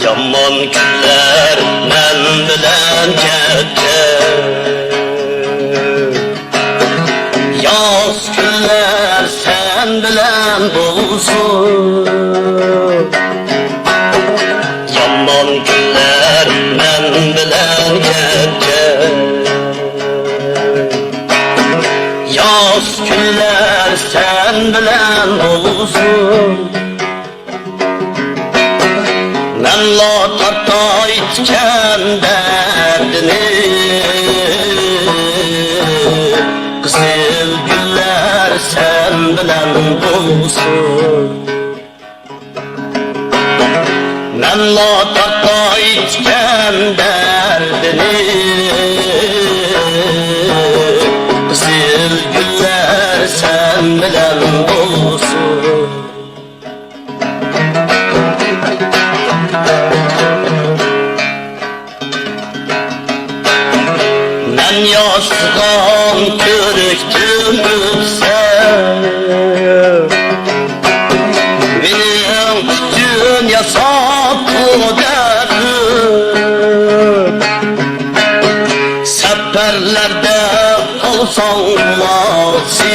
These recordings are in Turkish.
Yomon kunlar men bilan ketdi, yoz kunlar sen bilan bo'lsin. Yomon kunlar men bilan ketdi, yoz kunlar sen bilan bo'lsin. Menlo tartaytgan derdini, qizil gullar sen bilan bo'lsin. Menlo tartaytgan derdini, qizil gullar sen bilan bo'lsin. Men yozgan ko'rikdim o'tsa, mening uchun yasab qo'ydim. Safarlarda qolsang uloqsiz,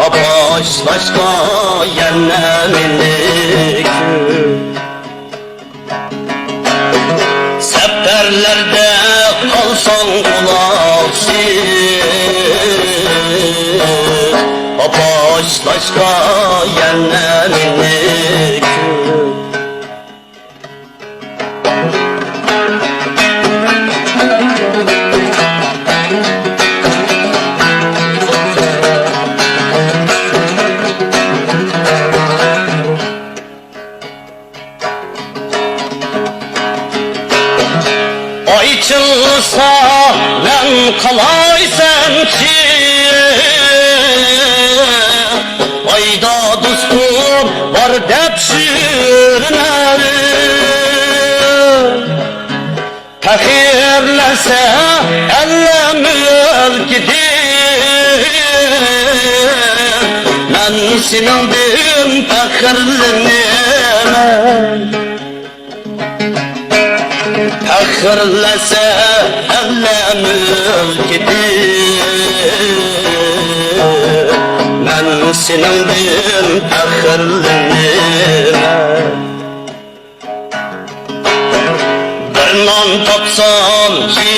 apoşlaşqa yana meniki. Seferlerde kalsan ulaşsız, apaşlaşka yenlemek. Ay çılsa ben kalaysan ki, ayda dostum var dep sürünerim. Tehirlese ellem ülkidir, ben senin bin tehirlenemem. Tehirlese ellem ülkidir, ben senin bin tehirlenemem. Bir non tapsam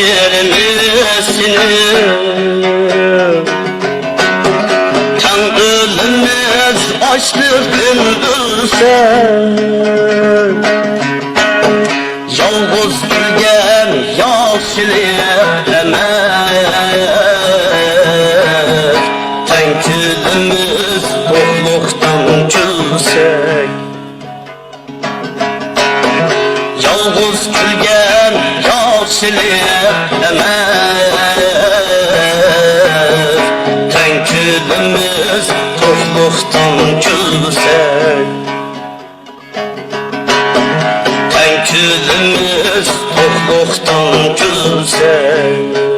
yerimizini, tan ölümüz açlık gün ölse, yalnız gülgen yaşlayamaz. Tenkülümüz tokluktan gülsek, yalnız gülgen yaşlayamaz. Tenkülümüz tokluktan gülsek, tenkülümüz tokluktan gülsek.